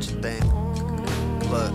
much a thing. But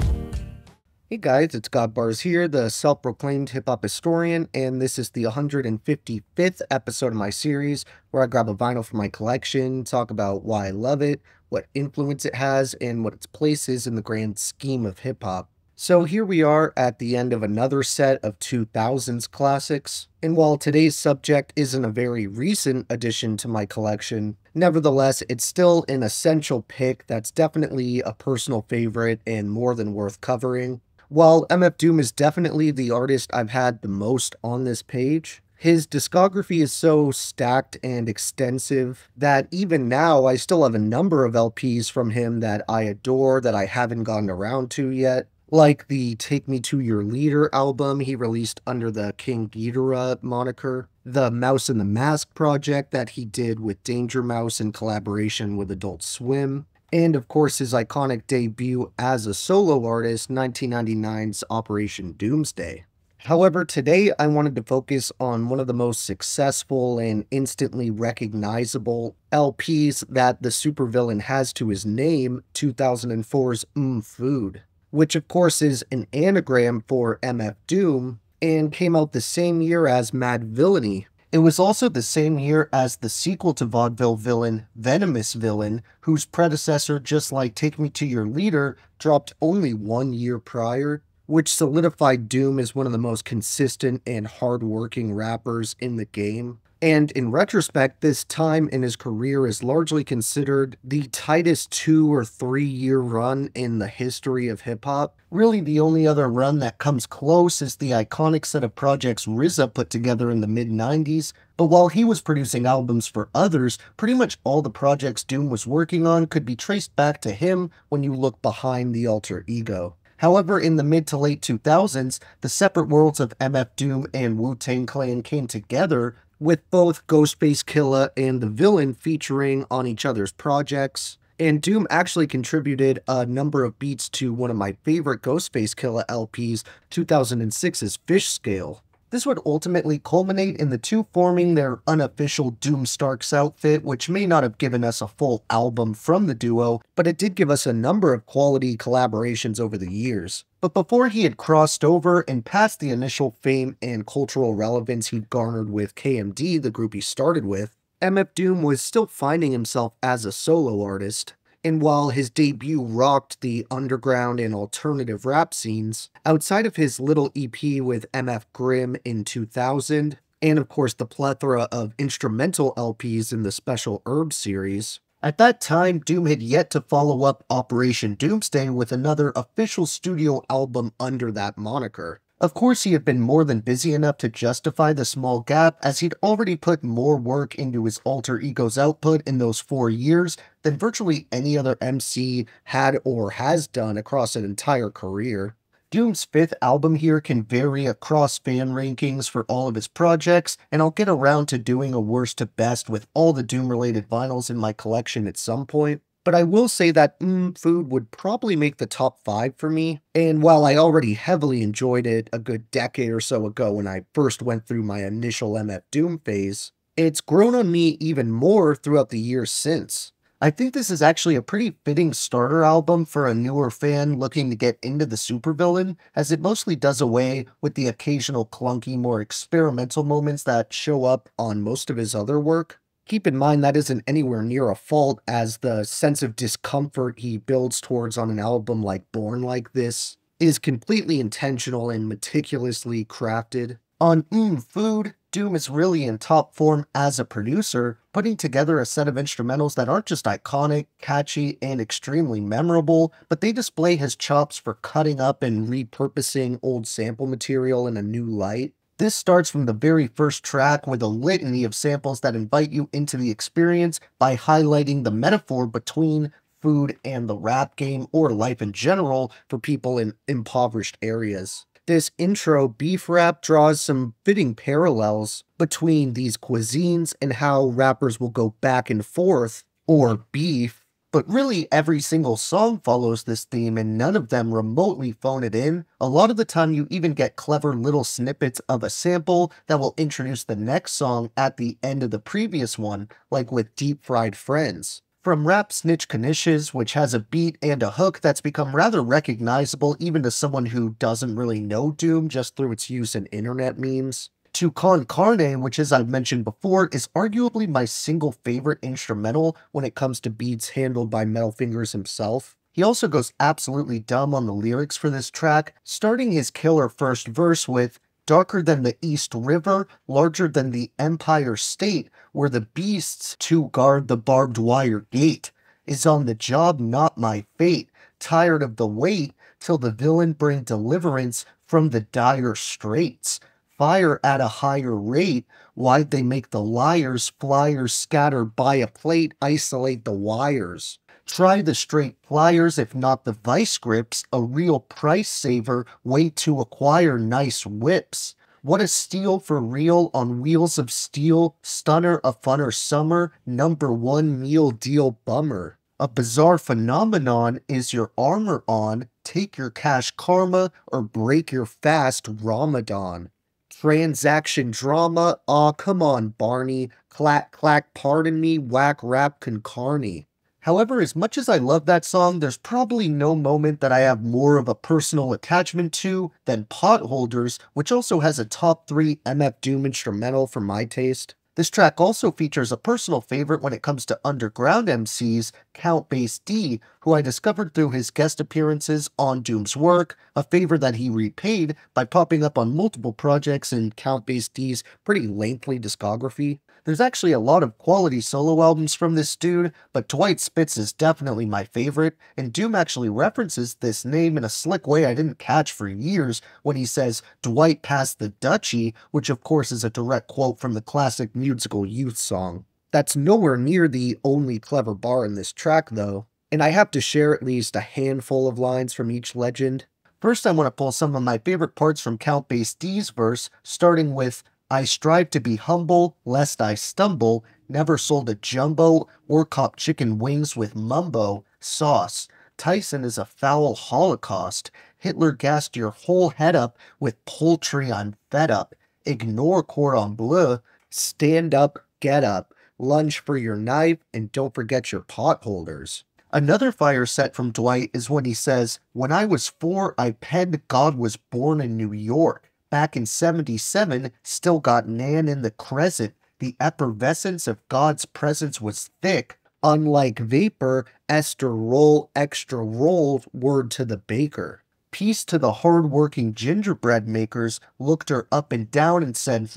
Hey guys, it's Godbars here, the self-proclaimed hip-hop historian, and this is the 155th episode of my series where I grab a vinyl from my collection, talk about why I love it, what influence it has, and what its place is in the grand scheme of hip-hop. So here we are at the end of another set of 2000s classics, and while today's subject isn't a very recent addition to my collection, nevertheless it's still an essential pick that's definitely a personal favorite and more than worth covering. While MF Doom is definitely the artist I've had the most on this page, his discography is so stacked and extensive that even now I still have a number of LPs from him that I adore that I haven't gotten around to yet, like the Take Me to Your Leader album he released under the King Ghidorah moniker, the Mouse and the Mask project that he did with Danger Mouse in collaboration with Adult Swim, and of course his iconic debut as a solo artist, 1999's Operation Doomsday. However, today I wanted to focus on one of the most successful and instantly recognizable LPs that the supervillain has to his name, 2004's Food, which of course is an anagram for MF Doom and came out the same year as Mad Villainy. It was also the same year as the sequel to vaudeville villain, Venomous Villain, whose predecessor, just like Take Me to Your Leader, dropped only 1 year prior, which solidified Doom as one of the most consistent and hard-working rappers in the game. And in retrospect, this time in his career is largely considered the tightest 2 or 3 year run in the history of hip-hop. Really, the only other run that comes close is the iconic set of projects RZA put together in the mid-90s, but while he was producing albums for others, pretty much all the projects Doom was working on could be traced back to him when you look behind the alter ego. However, in the mid to late 2000s, the separate worlds of MF Doom and Wu-Tang Clan came together, with both Ghostface Killah and the Villain featuring on each other's projects. And Doom actually contributed a number of beats to one of my favorite Ghostface Killah LPs, 2006's Fish Scale. This would ultimately culminate in the two forming their unofficial Doom Starks outfit, which may not have given us a full album from the duo, but it did give us a number of quality collaborations over the years. But before he had crossed over and passed the initial fame and cultural relevance he'd garnered with KMD, the group he started with, MF Doom was still finding himself as a solo artist. And while his debut rocked the underground and alternative rap scenes, outside of his little EP with MF Grimm in 2000, and of course the plethora of instrumental LPs in the Special Herb series, at that time Doom had yet to follow up Operation Doomsday with another official studio album under that moniker. Of course, he had been more than busy enough to justify the small gap, as he'd already put more work into his alter ego's output in those 4 years than virtually any other MC had or has done across an entire career. Doom's 5th album here can vary across fan rankings for all of his projects, and I'll get around to doing a worst to best with all the Doom-related vinyls in my collection at some point. But I will say that Food would probably make the top 5 for me, and while I already heavily enjoyed it a good decade or so ago when I first went through my initial MF Doom phase, it's grown on me even more throughout the years since. I think this is actually a pretty fitting starter album for a newer fan looking to get into the supervillain, as it mostly does away with the occasional clunky, more experimental moments that show up on most of his other work. Keep in mind that isn't anywhere near a fault, as the sense of discomfort he builds towards on an album like Born Like This is completely intentional and meticulously crafted. On Food, Doom is really in top form as a producer, putting together a set of instrumentals that aren't just iconic, catchy, and extremely memorable, but they display his chops for cutting up and repurposing old sample material in a new light. This starts from the very first track with a litany of samples that invite you into the experience by highlighting the metaphor between food and the rap game or life in general for people in impoverished areas. This intro beef rap draws some fitting parallels between these cuisines and how rappers will go back and forth, or beef, but really every single song follows this theme and none of them remotely phone it in. A lot of the time you even get clever little snippets of a sample that will introduce the next song at the end of the previous one, like with Deep Fried Friends. From Rap Snitch Knishes, which has a beat and a hook that's become rather recognizable even to someone who doesn't really know Doom just through its use in internet memes, to Con Carne, which as I've mentioned before, is arguably my single favorite instrumental when it comes to beats handled by Metal Fingers himself. He also goes absolutely dumb on the lyrics for this track, starting his killer first verse with darker than the East River, larger than the Empire State, where the beasts to guard the barbed wire gate, is on the job, not my fate, tired of the wait, till the villain bring deliverance from the dire straits. Fire at a higher rate, why'd they make the liars, flyers scattered by a plate, isolate the wires? Try the straight pliers, if not the vice grips, a real price saver, wait to acquire nice whips. What a steal for real on wheels of steel, stunner a funner summer, #1 meal deal bummer. A bizarre phenomenon is your armor on, take your cash karma or break your fast Ramadan. Transaction drama, aw come on Barney, clack clack pardon me, whack rap con carne. However, as much as I love that song, there's probably no moment that I have more of a personal attachment to than Potholders, which also has a top 3 MF Doom instrumental for my taste. This track also features a personal favorite when it comes to underground MCs, Count Bass D, who I discovered through his guest appearances on Doom's work, a favor that he repaid by popping up on multiple projects in Count Bass D's pretty lengthy discography. There's actually a lot of quality solo albums from this dude, but Dwight Spitz is definitely my favorite, and Doom actually references this name in a slick way I didn't catch for years when he says Dwight passed the Dutchie, which of course is a direct quote from the classic musical Youth song. That's nowhere near the only clever bar in this track though, and I have to share at least a handful of lines from each legend. First I want to pull some of my favorite parts from Count Bass D's verse, starting with I strive to be humble, lest I stumble, never sold a jumbo, or cop chicken wings with mumbo sauce. Tyson is a foul holocaust. Hitler gassed your whole head up with poultry, I'm fed up. Ignore cordon bleu, stand up, get up, lunge for your knife, and don't forget your potholders. Another fire set from Dwight is when he says, when I was 4, I penned God was born in New York. Back in 77, still got Nan in the crescent. The effervescence of God's presence was thick. Unlike vapor, Esther roll, extra roll, word to the baker. Peace to the hard-working gingerbread makers, looked her up and down and said,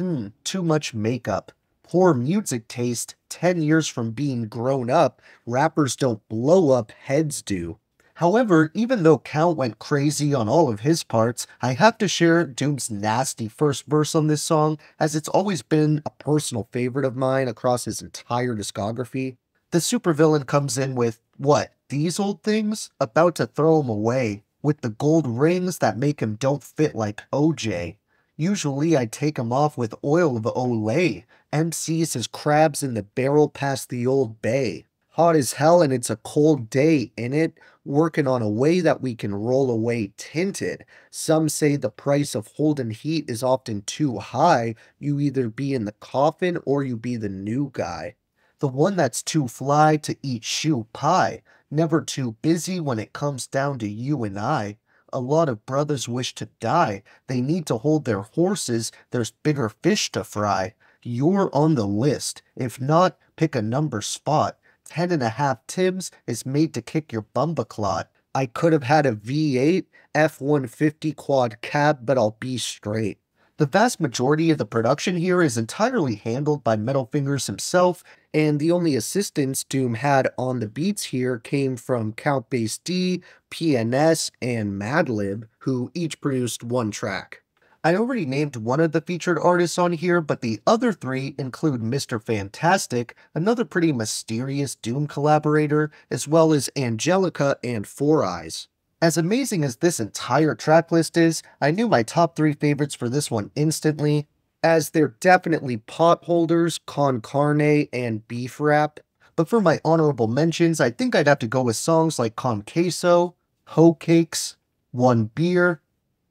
too much makeup. Poor music taste, 10 years from being grown up, rappers don't blow up, heads do. However, even though Count went crazy on all of his parts, I have to share Doom's nasty first verse on this song, as it's always been a personal favorite of mine across his entire discography. The supervillain comes in with, what, these old things? About to throw him away, with the gold rings that make him don't fit like OJ. Usually I take him off with oil of Olay, MCs as crabs in the barrel past the old bay. Hot as hell and it's a cold day, innit? Working on a way that we can roll away tinted. Some say the price of holding heat is often too high. You either be in the coffin or you be the new guy. The one that's too fly to eat shoe pie. Never too busy when it comes down to you and I. A lot of brothers wish to die. They need to hold their horses. There's bigger fish to fry. You're on the list. If not, pick a number spot. 10.5 Tims is made to kick your bumbaclot. I could have had a V8, F-150 quad cab, but I'll be straight. The vast majority of the production here is entirely handled by Metal Fingers himself, and the only assistance Doom had on the beats here came from Count Bass D, PNS, and Madlib, who each produced one track. I already named one of the featured artists on here, but the other 3 include Mr. Fantastic, another pretty mysterious Doom collaborator, as well as Angelica and Four Eyes. As amazing as this entire track list is, I knew my top 3 favorites for this one instantly, as they're definitely Potholders, Con Carne, and Beef Rap. But for my honorable mentions, I think I'd have to go with songs like Con Queso, Hoe Cakes, One Beer,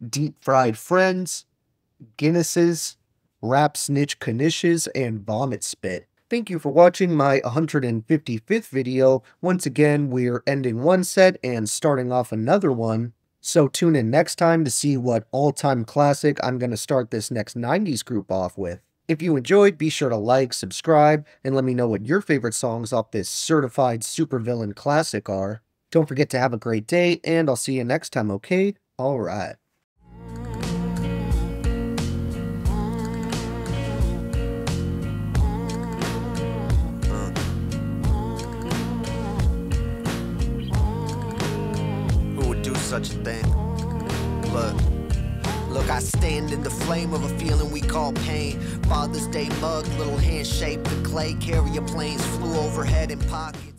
Deep Fried Friends, Guinnesses, Rap Snitch Knishes, and Vomit Spit. Thank you for watching my 155th video. Once again, we're ending one set and starting off another one. So tune in next time to see what all-time classic I'm going to start this next 90s group off with. If you enjoyed, be sure to like, subscribe, and let me know what your favorite songs off this certified supervillain classic are. Don't forget to have a great day, and I'll see you next time, okay? Alright. Who would do such a thing? Look, I stand in the flame of a feeling we call pain. Father's Day mug, little hand shaped of clay. Carrier planes flew overhead in pockets.